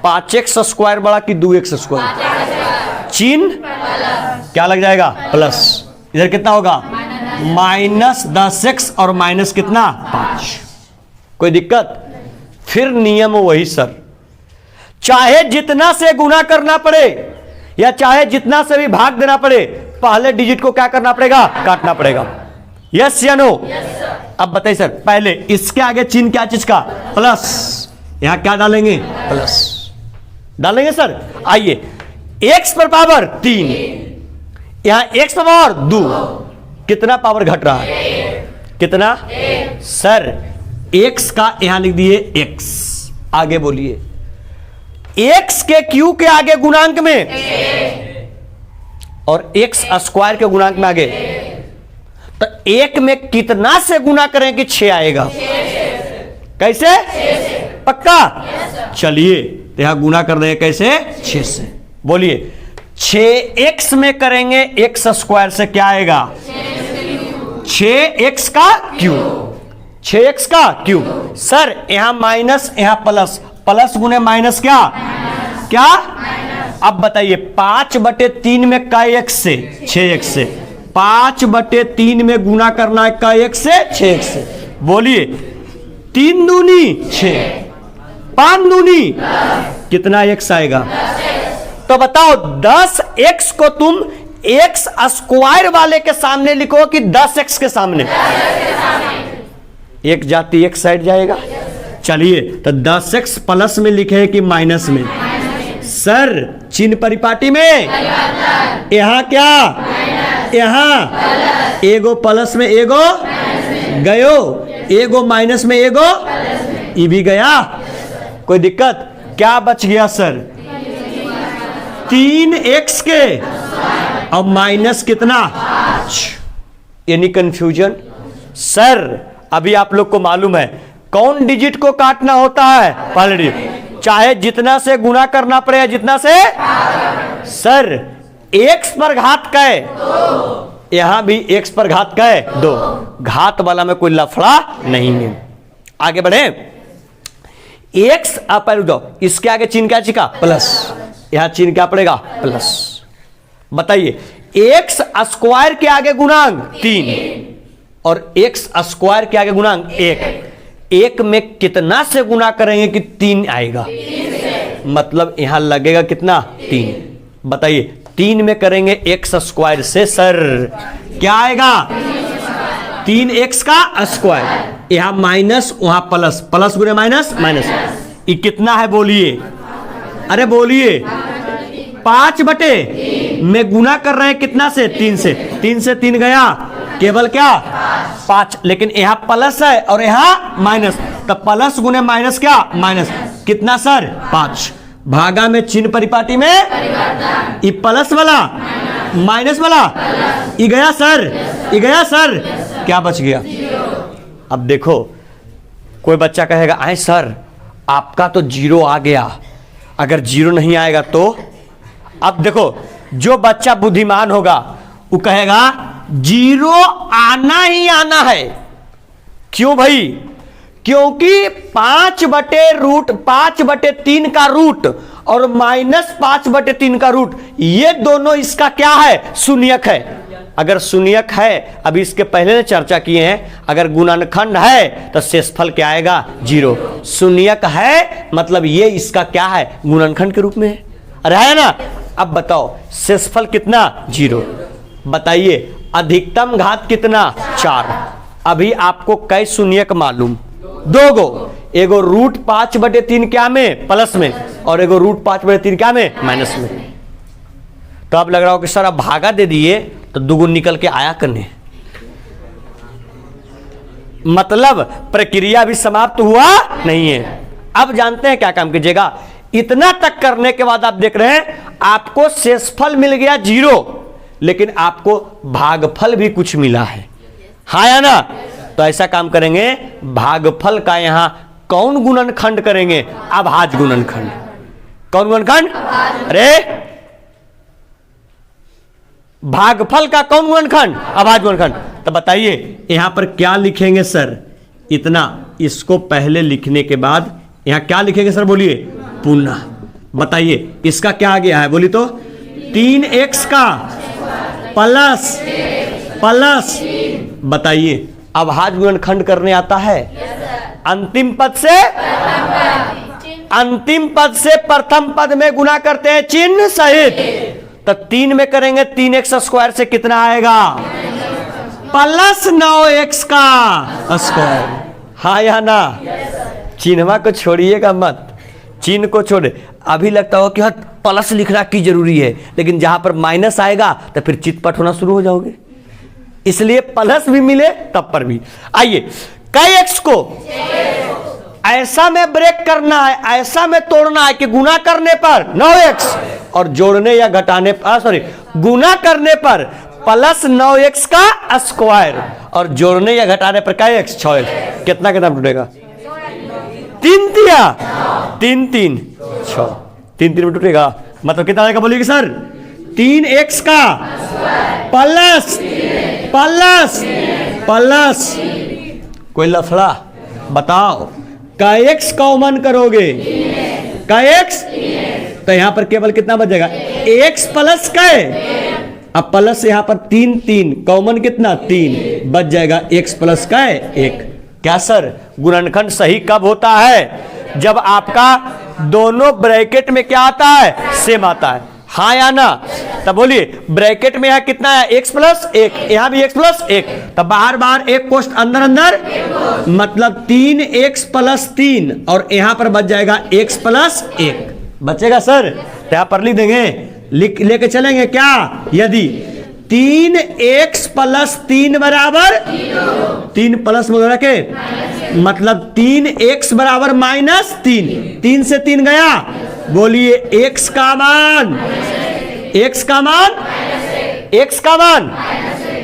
5x स्क्वायर बड़ा कि 2x स्क्वायर, चिन्ह क्या लग जाएगा, प्लस। इधर कितना होगा, माइनस 10x और माइनस कितना 5। कोई दिक्कत? फिर नियम वही सर, चाहे जितना से गुना करना पड़े या चाहे जितना से भी भाग देना पड़े, पहले डिजिट को क्या करना पड़ेगा, काटना पड़ेगा। यस या नो? अब बताइए सर, पहले इसके आगे चिन्ह क्या चीज का, प्लस, यहां क्या डालेंगे, प्लस डालेंगे सर। आइए x पर पावर 3, यहां x पर पावर 2, कितना पावर घट रहा है, कितना सर, x का यहां लिख दिए x। आगे बोलिए x के क्यू के आगे गुणांक में और x स्क्वायर के गुणांक में आगे, तो 1 में कितना से गुना करें कि 6 आएगा, कैसे, पक्का? चलिए तो यहां गुना कर देंगे कैसे, 6 से। बोलिए 6x में करेंगे x स्क्वायर से क्या आएगा, 6x का क्यूब, 6x का क्यूब। सर यहां माइनस यहां प्लस, प्लस गुने माइनस क्या, क्या, अब बताइए 5/3 में क x से, 6x से, 5/3 में गुना करना है क x से, 6x से। बोलिए 3 दूनी 6, 5 दूनी कितना x आएगा? तो बताओ 10x को तुम x स्क्वायर वाले के सामने लिखो कि 10x के सामने? एक जाति एक साइड जाएगा। चलिए तो 10x प्लस में लिखे कि माइनस में? सर चिन्ह परिपाटी में यहाँ क्या? यहाँ एगो प्लस में एगो गयो, एगो माइनस में एगो ये भी गया। कोई दिक्कत? क्या बच गया सर? 3x के और माइनस कितना? यानी कंफ्यूजन। सर अभी आप लोग को मालूम है कौन डिजिट को काटना होता है? पहले डिजिट, चाहे जितना से गुना करना पड़े, जितना से। सर x पर घात कै? यहां भी x पर घात कै? 2। घात वाला में कोई लफड़ा नहीं है। आगे बढ़े। x पहले दो, इसके आगे चिन्ह क्या चिका? प्लस। यहां चिन्ह क्या पड़ेगा? प्लस। बताइए x स्क्वायर के आगे गुणांक 3 और x स्क्वायर के आगे गुणांक 1। 1 में कितना से गुना करेंगे कि 3 आएगा? मतलब यहां लगेगा कितना? 3। बताइए 3 में करेंगे x स्क्वायर से सर क्या आएगा? 3x का स्क्वायर। यहां माइनस वहां प्लस, प्लस गुने माइनस, माइनस। ये कितना है बोलिए? अरे बोलिए। 5 बटे में गुना कर रहे हैं कितना से? 3 से। 3 से 3 गया, केवल क्या? 5। लेकिन यहां प्लस है और यहां माइनस, तो प्लस गुने माइनस क्या? माइनस। कितना सर? 5। भागा में चिन्ह परिपाटी में ये प्लस वाला माइनस वाला ये गया सर, ये गया सर। क्या बच गया? अब देखो कोई बच्चा कहेगा आए सर आपका तो 0 आ गया, अगर 0 नहीं आएगा तो? अब देखो जो बच्चा बुद्धिमान होगा वो कहेगा 0 आना ही आना है। क्यों भाई? क्योंकि 5/3 का रूट और -5/3 का रूट, ये दोनों इसका क्या है? शून्यक है। अगर शून्यक है, अभी इसके पहले ने चर्चा किए हैं, अगर गुणनखंड है तो शेषफल क्या आएगा? 0। शून्यक है मतलब ये इसका क्या है? गुणनखंड के रूप में है। अरे है ना? अब बताओ शेषफल कितना? 0। बताइए अधिकतम घात कितना? 4। अभी आपको कै शून्यक मालूम? 2 गो। एगो √5/3 क्या में? प्लस में, और एगो √5/3 क्या में? माइनस में। तो अब लग रहा हो कि सर अब भागा दे दिए तो 2 गुण निकल के आया करने, मतलब प्रक्रिया भी समाप्त हुआ नहीं है। अब जानते हैं क्या काम कीजिएगा? इतना तक करने के बाद आप देख रहे हैं आपको शेषफल मिल गया 0, लेकिन आपको भागफल भी कुछ मिला है, हाँ या ना? तो ऐसा काम करेंगे, भागफल का यहां कौन गुणनखंड करेंगे? अभाज्य गुणनखंड। कौन गुणनखंड? अरे भागफल का कौन गुणनखंड? अभाज्य गुणनखंड। तो बताइए यहां पर क्या लिखेंगे सर? इतना, इसको पहले लिखने के बाद यहां क्या लिखेंगे सर? बोलिए पुनः। बताइए इसका क्या आ गया है? बोली तो 3x का प्लस प्लस। बताइए अभाज्य गुणनखंड करने आता है? अंतिम पद से प्रथम पद में गुना करते हैं चिन्ह सहित। तो 3 में करेंगे 3x स्क्वायर से कितना आएगा? +9x का स्क्वायर। हाँ या ना? चिन्हवा को छोड़िएगा मत, चिन्ह को छोड़े। अभी लगता हो कि हाँ प्लस लिखना की जरूरी है, लेकिन जहां पर माइनस आएगा तो फिर चितपट होना शुरू हो जाओगे, इसलिए प्लस भी मिले तब पर भी। आइए कई x को ऐसा में ब्रेक करना है, ऐसा में तोड़ना है कि गुना करने पर 9x और जोड़ने या घटाने पर, सॉरी गुना करने पर +9x का स्क्वायर और जोड़ने या घटाने पर क्या x? 6x। कितना कितना टूटेगा? 3 तिया 3 3 6, 3 3 में टूटेगा। मतलब कितना आएगा बोलिए सर? 3x का प्लस प्लस प्लस। कोई लफड़ा? बताओ का x कॉमन करोगे? का x तो यहां पर केवल कितना बचेगा? x प्लस का, अब प्लस यहां पर 3 3 कॉमन कितना? 3 बच जाएगा x प्लस का 1। क्या सर गुणनखंड सही कब होता है? जब आपका दोनों ब्रैकेट में क्या आता है, सेम आता है, हाँ या ना? तब बोलिए ब्रैकेट में यहां कितना है, x प्लस 1, यहां भी x प्लस 1, तब बाहर बाहर एक कोष्ट अंदर अंदर, मतलब 3x प्लस 3, और यहां पर बच जाएगा x प्लस 1 बचेगा सर। तो यहां पर लिख देंगे, लेके चलेंगे क्या, यदि 3x प्लस 3 बराबर 3 प्लस में रखे, मतलब 3x बराबर माइनस 3, 3 से 3 गया, बोलिए x का मान, x का मान, x का मान।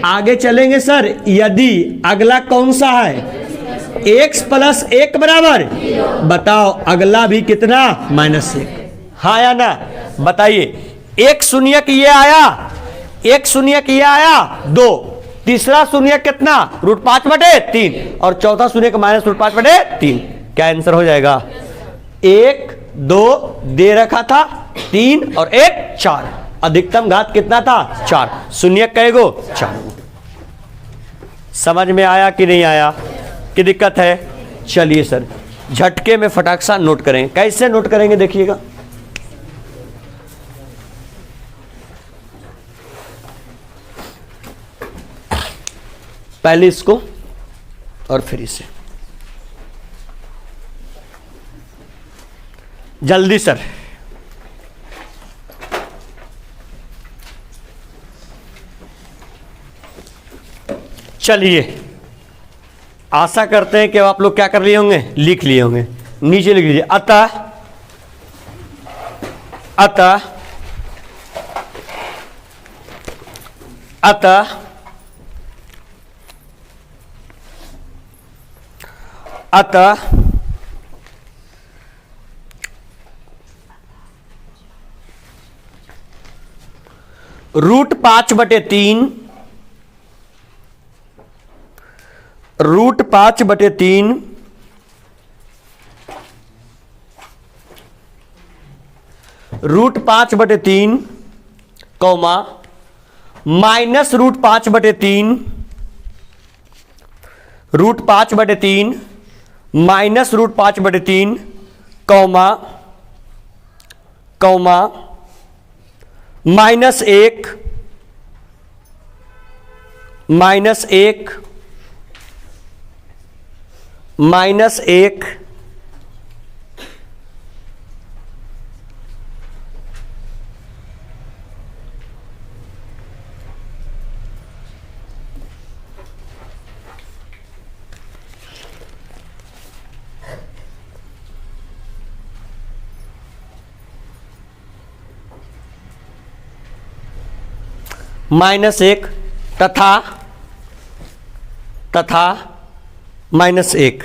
आगे चलेंगे सर, यदि अगला कौन सा है, x प्लस 1 बराबर, बताओ अगला भी कितना, -1, हाँ या ना? बताइए, एक शून्यक ये आया, एक शून्यक ये आया 2, तीसरा शून्यक कितना, √5/3, और चौथा शून्यक -√5/3, क्या आंसर हो जाएगा, 1 2 दे रखा था, 3 और 1 4, अधिकतम घात कितना था, 4, शून्यक कई गो, 4। समझ में आया कि नहीं आया, कि दिक्कत है? चलिए सर झटके में फटाक सा नोट करें, कैसे नोट करेंगे देखिएगा। पहले इसको और फिर इसे, जल्दी सर। चलिए, आशा करते हैं कि आप लोग क्या कर लिए होंगे, लिख लिए होंगे। नीचे लिख लीजिए, अतः अतः अतः अतः √5/3 √5/3 √5/3 कौमा -√5/3 √5/3 -√5/3 कौमा कौमा -1 -1 -1 -1 तथा -1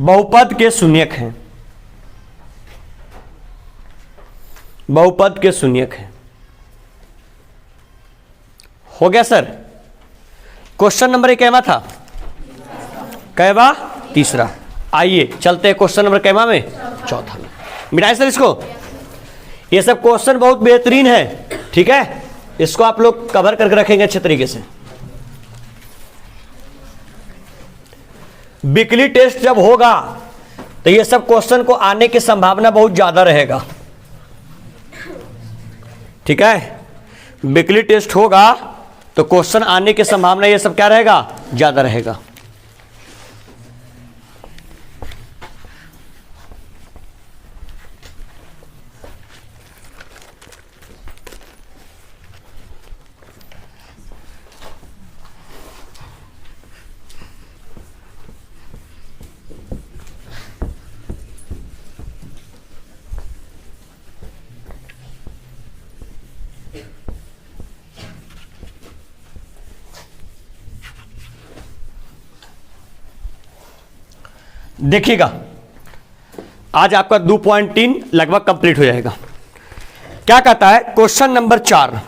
बहुपद के शून्यक हैं, बहुपद के शून्यक हैं। हो गया सर? क्वेश्चन नंबर कैवा था, कैवा तीसरा। आइए चलते हैं क्वेश्चन नंबर कैवा में, चौथा में। मिटाए सर इसको, ये सब क्वेश्चन बहुत बेहतरीन है, ठीक है, इसको आप लोग कवर करके रखेंगे अच्छे तरीके से। वीकली टेस्ट जब होगा तो ये सब क्वेश्चन को आने की संभावना बहुत ज्यादा रहेगा, ठीक है। वीकली टेस्ट होगा तो क्वेश्चन आने की संभावना ये सब क्या रहेगा, ज्यादा रहेगा। देखिएगा, आज आपका 2.3 लगभग कंप्लीट हो जाएगा। क्या कहता है क्वेश्चन नंबर 4,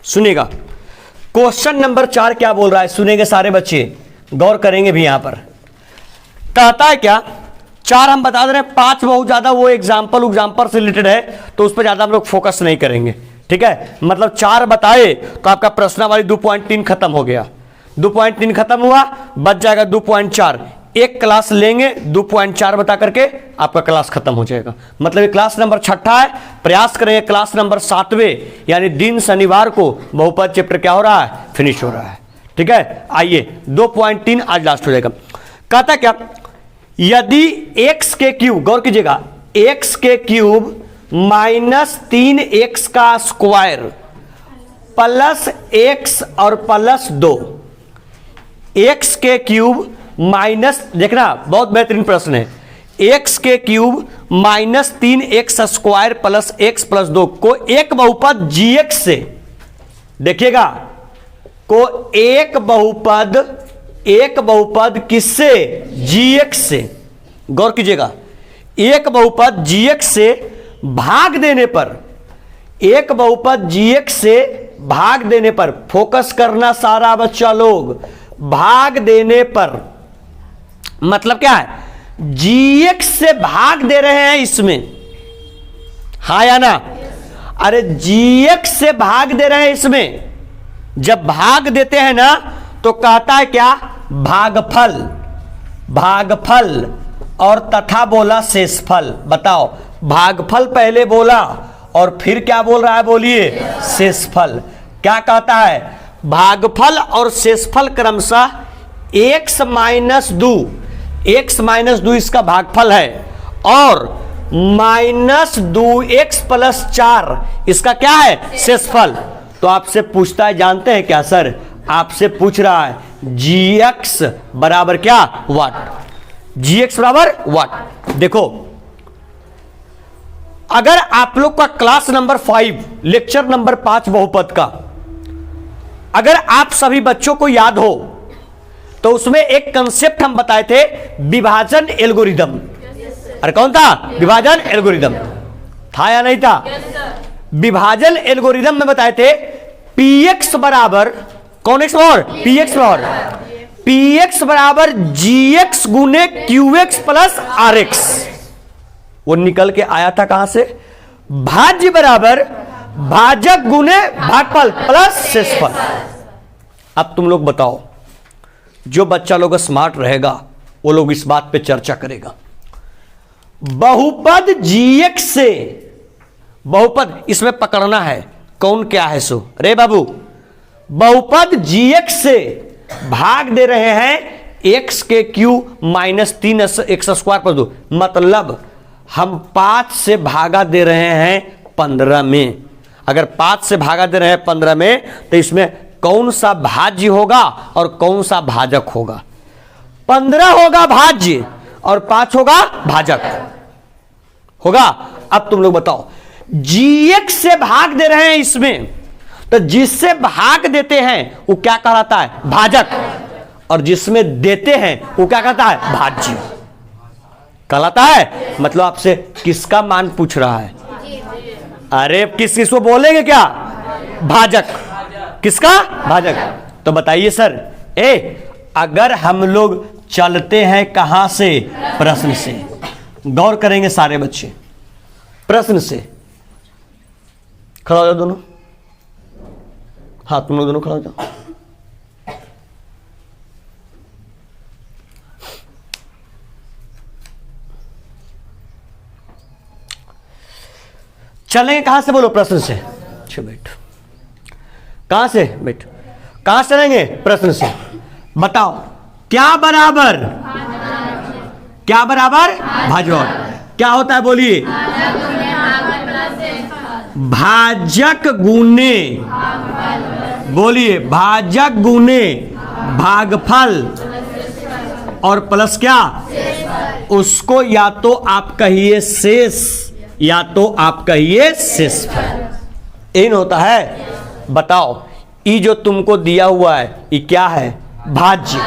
सुनिएगा। क्वेश्चन नंबर 4 क्या बोल रहा है, सुनेंगे सारे बच्चे, गौर करेंगे भी। यहां पर कहता है क्या, 4 हम बता दे रहे हैं, 5 बहुत ज्यादा वो एग्जाम्पल से रिलेटेड है, तो उस पर ज्यादा हम लोग फोकस नहीं करेंगे, ठीक है। मतलब 4 बताए तो आपका प्रश्नावली 2.3 खत्म हो गया, 2.3 खत्म हुआ, बच जाएगा 2.4। एक क्लास लेंगे 2.4 बता करके आपका क्लास खत्म हो जाएगा। मतलब ये क्लास नंबर 6 है। प्रयास करेंगे क्लास नंबर 7वें यानी दिन शनिवार को बहुपद चैप्टर क्या हो रहा है, फिनिश हो रहा है। ठीक है, आइए 2.3 आज लास्ट हो जाएगा। कहता क्या, यदि x के क्यूब, गौर कीजिएगा, x के क्यूब माइनस 3x का स्क्वायर प्लस x और प्लस 2, x के क्यूब माइनस, देखना बहुत बेहतरीन प्रश्न है, x के cube minus 3x square plus x plus 2 को एक बहुपद gx से, देखिएगा, को एक बहुपद किससे, gx से, गौर कीजिएगा, एक बहुपद gx से भाग देने पर, एक बहुपद gx से भाग देने पर, फोकस करना सारा बच्चा लोग, भाग देने पर मतलब क्या है, gx से भाग दे रहे हैं इसमें, हाँ या ना, अरे gx से भाग दे रहे हैं इसमें, जब भाग देते हैं ना तो कहता है क्या, भागफल, भागफल और तथा बोला शेषफल। बताओ, भागफल पहले बोला और फिर क्या बोल रहा है, बोलिए शेषफल। क्या कहता है, भागफल और शेषफल क्रमशः x माइनस 2, x माइनस 2 इसका भागफल है और माइनस 2x प्लस 4 इसका क्या है, शेषफल। तो आपसे पूछता है, जानते हैं क्या सर, आपसे पूछ रहा है gx बराबर क्या, व्हाट, gx बराबर व्हाट। देखो, अगर आप लोग का क्लास नंबर 5 लेक्चर नंबर 5 बहुपद का अगर आप सभी बच्चों को याद हो तो उसमें एक कंसेप्ट हम बताए थे, विभाजन एल्गोरिदम। अरे कौन था, विभाजन एल्गोरिदम, था या नहीं था? विभाजन एल्गोरिदम में बताए थे px बराबर, कौन x बराबर, px बराबर, px बराबर gx गुने qx प्लस rx। वो निकल के आया था कहां से, भाज्य बराबर भाजक गुने भागफल प्लस शेषफल। अब तुम लोग बताओ, जो बच्चा लोग स्मार्ट रहेगा वो लोग इस बात पे चर्चा करेगा। बहुपद gx से, बहुपद इसमें पकड़ना है कौन क्या है सो, रे बाबू, बहुपद gx से भाग दे रहे हैं x के क्यूब माइनस 3x स्क्वायर पर 2, मतलब हम 5 से भागा दे रहे हैं 15 में। अगर 5 से भागा दे रहे हैं 15 में तो इसमें कौन सा भाज्य होगा और कौन सा भाजक होगा, 15 होगा भाज्य और 5 होगा भाजक होगा। अब तुम लोग बताओ, gx से भाग दे रहे हैं इसमें, तो जिससे भाग देते हैं वो क्या कहलाता है, भाजक, और जिसमें देते हैं वो क्या कहता है, भाज्य कहलाता है। मतलब आपसे किसका मान पूछ रहा है, अरे किसको बोलेंगे क्या, भाजक, किसका, भाजक। तो बताइए सर, अगर हम लोग चलते हैं कहां से, प्रश्न से, गौर करेंगे सारे बच्चे, प्रश्न से, खड़ा हो जाओ दोनों, हाँ तुम लोग दोनों खड़ा हो जाओ। चलेंगे कहां से, बोलो, प्रश्न से। अच्छा बैठो, कहां से, बैठो, कहां से चलेंगे, प्रश्न से। बताओ, क्या बराबर, क्या बराबर, भाजक, क्या होता है, बोलिए, भाजक गुने, बोलिए, भाजक गुने भागफल और प्लस क्या, उसको या तो आप कहिए शेष या तो आप कहिए शेषफल। इन होता है। बताओ, ये जो तुमको दिया हुआ है ये क्या है, भाज्य,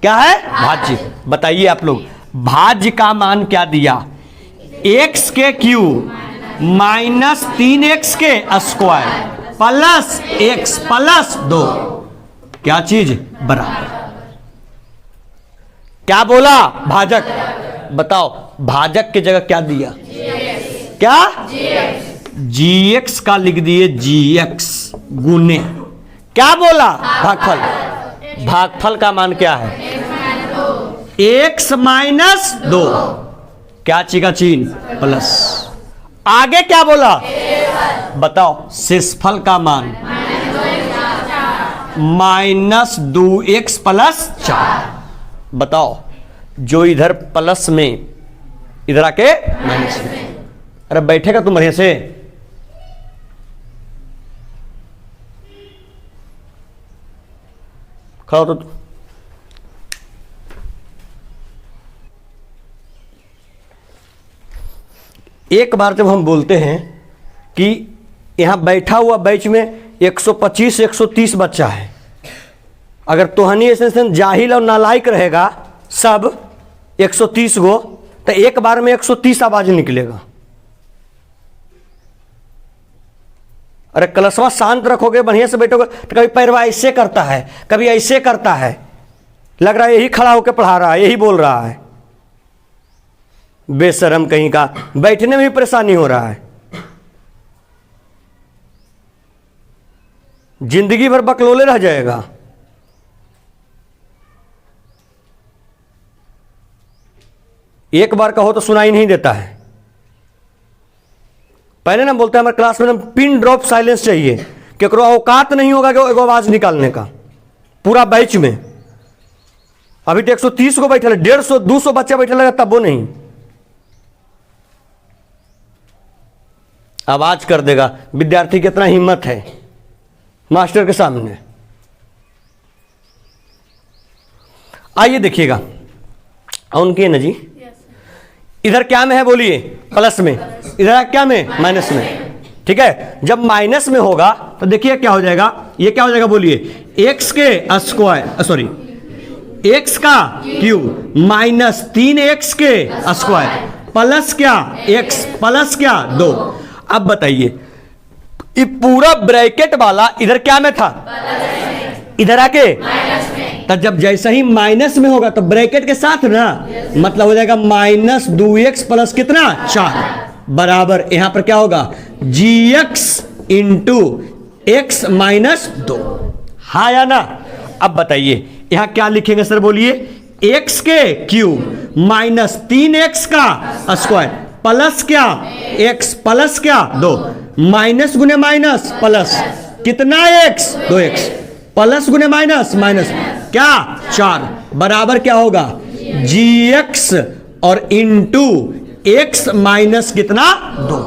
क्या है, भाज्य। बताइए आप लोग, भाज्य का मान क्या दिया, x के क्यूब माइनस 3x के स्क्वायर प्लस x प्लस 2, क्या चीज, बराबर, क्या बोला, भाजक। बताओ, भाजक की जगह क्या दिया, क्या, gx का लिख दिए gx गुने, क्या बोला, भागफल। भागफल का मान क्या है, x माइनस 2, क्या चीका चीन प्लस, आगे क्या बोला बताओ, शेषफल का मान -2x प्लस 4। बताओ जो इधर प्लस में इधर आके माइनस में, अरे बैठेगा तुम बढ़िया से, खड़ा हो तो एक बार जब हम बोलते हैं कि यहां बैठा हुआ बैच में 125 130 बच्चा है, अगर तोहनी ऐसे जाहिल और नालायक रहेगा सब 130 गो, तो एक बार में 130 आवाज निकलेगा। अरे क्लासवा शांत रखोगे, बढ़िया से बैठोगे, तो कभी पैरवा ऐसे करता है, कभी ऐसे करता है, लग रहा है यही खड़ा होकर पढ़ा रहा है, यही बोल रहा है। बेशरम कहीं का, बैठने में भी परेशानी हो रहा है, जिंदगी भर बकलोले रह जाएगा। एक बार कहो तो सुनाई नहीं देता है। पहले ना बोलते हैं हमारे क्लास में ना पिन ड्रॉप साइलेंस चाहिए, केकरो औकात नहीं होगा कि एगो आवाज निकालने का पूरा बैच में। अभी तो 130 को बैठे, 150 200 बच्चा बैठे लगा, तब वो नहीं आवाज कर देगा। विद्यार्थी कितना हिम्मत है मास्टर के सामने। आइए देखिएगा, उनके ना जी इधर क्या में है बोलिए, प्लस में, इधर क्या में माइनस में, ठीक है। जब माइनस में होगा तो देखिए क्या हो जाएगा, ये क्या हो जाएगा बोलिए, एक्स के स्क्वायर, सॉरी एक्स का क्यूब माइनस 3x के स्क्वायर प्लस क्या x प्लस क्या 2। अब बताइए ये पूरा ब्रैकेट वाला इधर क्या में था, इधर आके, तो जब जैसा ही माइनस में होगा तो ब्रैकेट के साथ ना, मतलब हो जाएगा -2x प्लस कितना 4 बराबर, यहां पर क्या होगा gx इंटू x माइनस 2, हाँ या ना। अब बताइए यहां क्या लिखेंगे सर बोलिए, x के क्यूब माइनस 3x का स्क्वायर प्लस क्या x प्लस क्या 2, माइनस गुने माइनस प्लस कितना x 2x प्लस गुने माइनस माइनस क्या 4 बराबर क्या होगा gx और इंटू x माइनस कितना 2,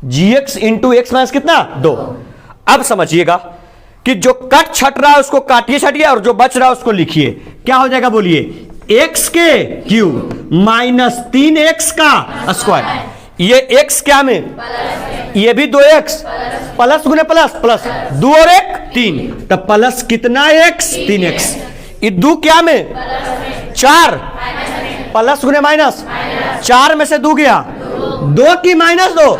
gx इंटू x माइनस कितना 2। अब समझिएगा कि जो कट छट रहा है उसको काटिए छटिए, और जो बच रहा है उसको लिखिए। क्या हो जाएगा बोलिए, x के क्यूब माइनस 3x का स्क्वायर, ये x क्या में, ये भी 2x प्लस गुने प्लस प्लस 2 और 1 3, तो प्लस कितना x 3x, ये 2 क्या में 4 प्लस गुने माइनस, 4 में से 2 गया 2 की -2,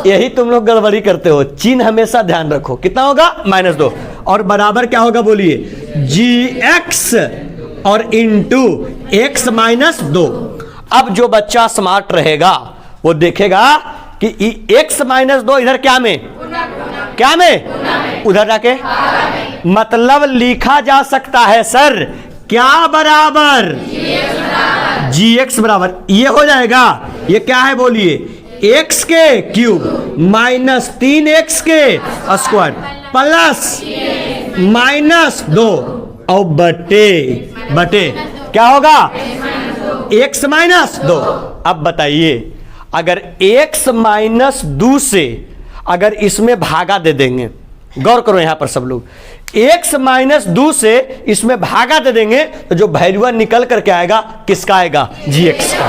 यही तुम लोग गड़बड़ी करते हो। चिन्ह हमेशा ध्यान रखो, कितना होगा -2, और बराबर क्या होगा बोलिए gx और इंटू x माइनस 2। अब जो बच्चा स्मार्ट रहेगा वो देखेगा कि x माइनस 2 इधर क्या में, क्या में उधर जाके, मतलब लिखा जा सकता है सर क्या बराबर gx बराबर, ये हो जाएगा, ये क्या है बोलिए x के क्यूब माइनस 3x के स्क्वायर प्लस माइनस 2 और बटे बटे क्या होगा x माइनस 2। अब बताइए अगर x माइनस 2 से अगर इसमें भागा दे देंगे, गौर करो यहां पर सब लोग, x माइनस 2 से इसमें भागा दे देंगे तो जो वैल्यू निकल करके आएगा किसका आएगा gx का।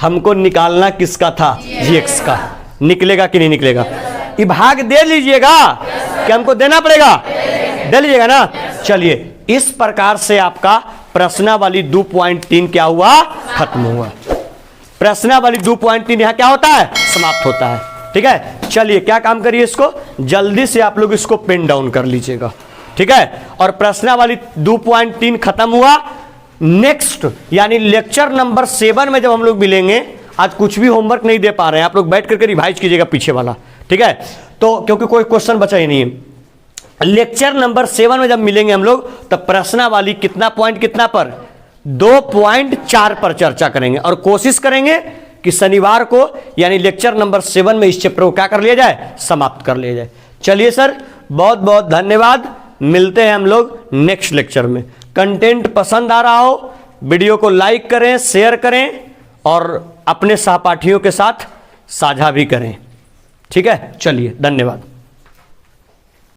हमको निकालना किसका था gx का, निकलेगा कि नहीं निकलेगा, ये भाग दे लीजिएगा कि हमको देना पड़ेगा, दे लीजिएगा ना। चलिए इस प्रकार से आपका प्रश्नावली 2.3 क्या हुआ, खत्म हुआ। प्रश्नावली 2.3 यहां क्या होता है, समाप्त होता है। ठीक है, चलिए क्या काम करिए, इसको जल्दी से आप लोग इसको पेन डाउन कर लीजिएगा। ठीक है, और प्रश्नावली 2.3 खत्म हुआ। नेक्स्ट यानी लेक्चर नंबर 7 में जब हम लोग मिलेंगे, आज कुछ भी होमवर्क नहीं दे पा रहे हैं, आप लोग बैठ करके रिवाइज कीजिएगा पीछे वाला। ठीक है, तो क्योंकि कोई क्वेश्चन बचा ही नहीं है। लेक्चर नंबर 7 में जब मिलेंगे हम लोग, तब प्रश्नावली कितना पॉइंट कितना पर 2.4 पर चर्चा करेंगे और कोशिश करेंगे कि शनिवार को यानी लेक्चर नंबर 7 में इस चैप्टर को क्या कर लिया जाए, समाप्त कर लिया जाए। चलिए सर, बहुत बहुत धन्यवाद। मिलते हैं हम लोग नेक्स्ट लेक्चर में। कंटेंट पसंद आ रहा हो, वीडियो को लाइक करें, शेयर करें और अपने सहपाठियों के साथ साझा भी करें। ठीक है, चलिए, धन्यवाद।